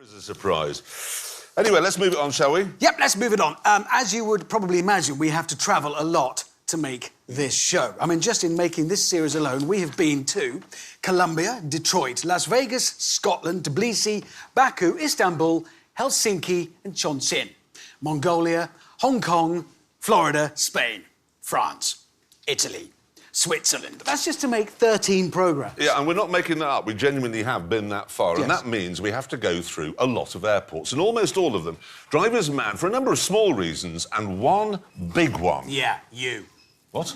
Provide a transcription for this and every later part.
Is a surprise. Anyway, let's move it on, shall we? Yep, let's move it on. As you would probably imagine, we have to travel a lot to make this show. I mean, just in making this series alone, we have been to Colombia, Detroit, Las Vegas, Scotland, Tbilisi, Baku, Istanbul, Helsinki and Chongqing, Mongolia, Hong Kong, Florida, Spain, France, Italy, Switzerland. That's just to make 13 programmes. Yeah, and we're not making that up. We genuinely have been that far. Yes. And that means we have to go through a lot of airports. And almost all of them drive us mad for a number of small reasons and one big one. Yeah, you. What?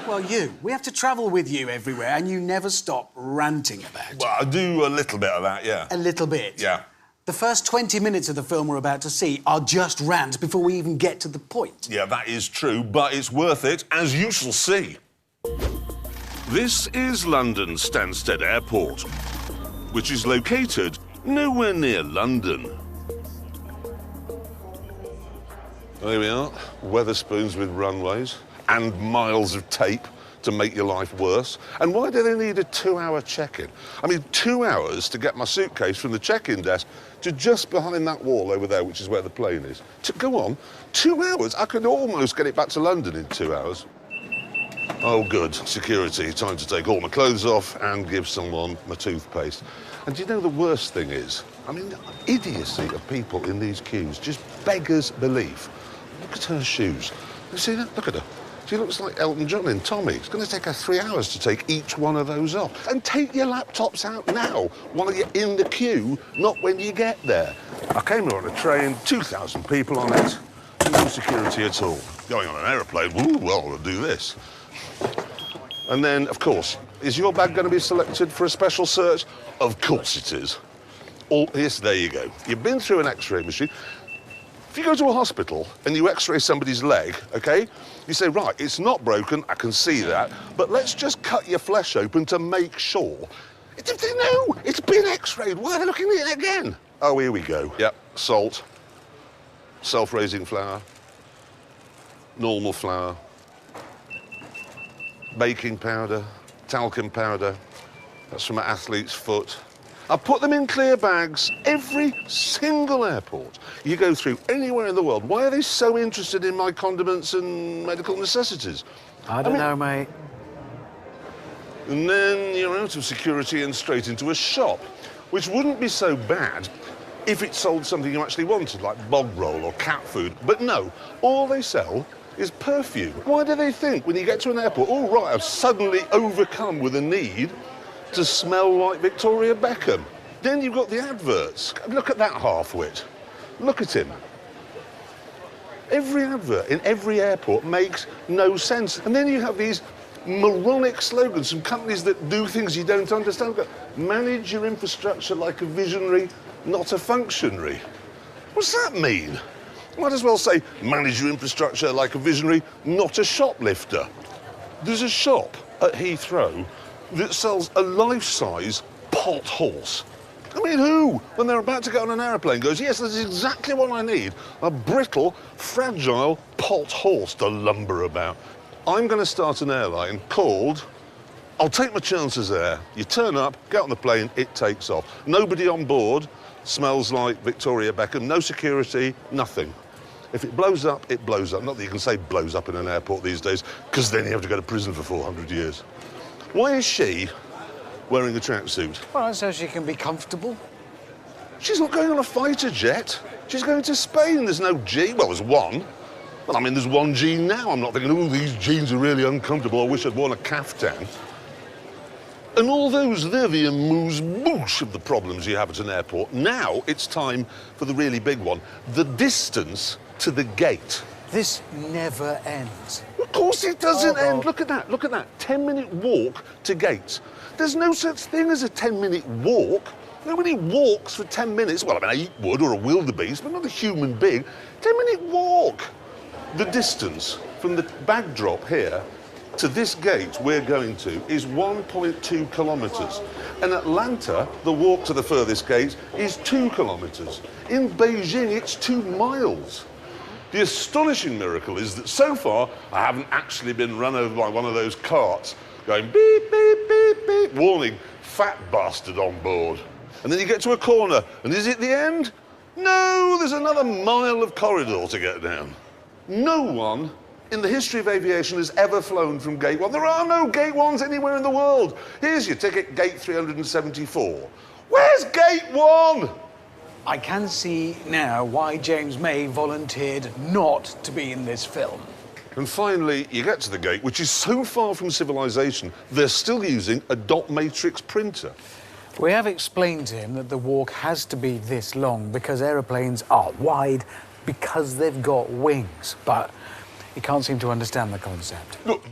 Well, you. We have to travel with you everywhere and you never stop ranting about it. Well, I do a little bit of that, yeah. A little bit? Yeah. The first 20 minutes of the film we're about to see are just rants before we even get to the point. Yeah, that is true, but it's worth it, as you shall see. This is London Stansted Airport, which is located nowhere near London. There we are, Wetherspoons with runways and miles of tape to make your life worse. And why do they need a 2-hour check-in? I mean, 2 hours to get my suitcase from the check-in desk to just behind that wall over there, which is where the plane is. To go on, 2 hours? I could almost get it back to London in 2 hours. Oh, good. Security. Time to take all my clothes off and give someone my toothpaste. And do you know the worst thing is? I mean, the idiocy of people in these queues just beggars belief. Look at her shoes. You see that? Look at her. She looks like Elton John in Tommy. It's going to take her 3 hours to take each one of those off. And take your laptops out now, while you're in the queue, not when you get there. I came here on a train, 2,000 people on it, no security at all. Going on an aeroplane, ooh, well, we'll do this. And then, of course, is your bag going to be selected for a special search? Of course it is. Yes, there you go. You've been through an X-ray machine. If you go to a hospital and you X-ray somebody's leg, OK, you say, right, it's not broken, I can see that, but let's just cut your flesh open to make sure. No, it's been X-rayed. Why are they looking at it again? Oh, here we go. Yep, salt, self-raising flour, normal flour, baking powder, talcum powder. That's from an athlete's foot. I put them in clear bags every single airport you go through anywhere in the world. Why are they so interested in my condiments and medical necessities? I don't know, mate. And then you're out of security and straight into a shop, which wouldn't be so bad if it sold something you actually wanted, like bog roll or cat food. But no, all they sell is perfume. Why do they think when you get to an airport, all right, I've suddenly overcome with a need to smell like Victoria Beckham? Then you've got the adverts. Look at that half-wit. Look at him. Every advert in every airport makes no sense. And then you have these moronic slogans from companies that do things you don't understand. Manage your infrastructure like a visionary, not a functionary. What's that mean? Might as well say, manage your infrastructure like a visionary, not a shoplifter. There's a shop at Heathrow that sells a life-size pot horse. I mean, who, when they're about to get on an aeroplane, goes, yes, this is exactly what I need, a brittle, fragile pot horse to lumber about. I'm going to start an airline called I'll Take My Chances There. You turn up, get on the plane, it takes off. Nobody on board smells like Victoria Beckham, no security, nothing. If it blows up, it blows up. Not that you can say blows up in an airport these days, because then you have to go to prison for 400 years. Why is she wearing a tracksuit? Well, so she can be comfortable. She's not going on a fighter jet. She's going to Spain. There's no G. Well, there's one. Well, I mean, there's one G now. I'm not thinking, oh, these jeans are really uncomfortable. I wish I'd worn a caftan. And all those, they're the amuse-bouche of the problems you have at an airport. Now it's time for the really big one, the distance to the gate. This never ends. Of course it doesn't end. Look at that, look at that. 10-minute walk to gates. There's no such thing as a 10-minute walk. Nobody walks for 10 minutes. Well, I mean, I would, or a wildebeest, but not a human being. 10-minute walk. The distance from the bag drop here to this gate we're going to is 1.2 kilometres. In Atlanta, the walk to the furthest gate is 2 kilometres. In Beijing, it's 2 miles. The astonishing miracle is that so far, I haven't actually been run over by one of those carts going beep, beep, beep, beep, warning, fat bastard on board. and then you get to a corner, and is it the end? No, there's another mile of corridor to get down. No one in the history of aviation has ever flown from Gate 1. There are no Gate 1s anywhere in the world. Here's your ticket, Gate 374. Where's Gate 1? I can see now why James May volunteered not to be in this film. And finally, you get to the gate, which is so far from civilization, they're still using a dot matrix printer. We have explained to him that the walk has to be this long because aeroplanes are wide because they've got wings, but he can't seem to understand the concept. Look,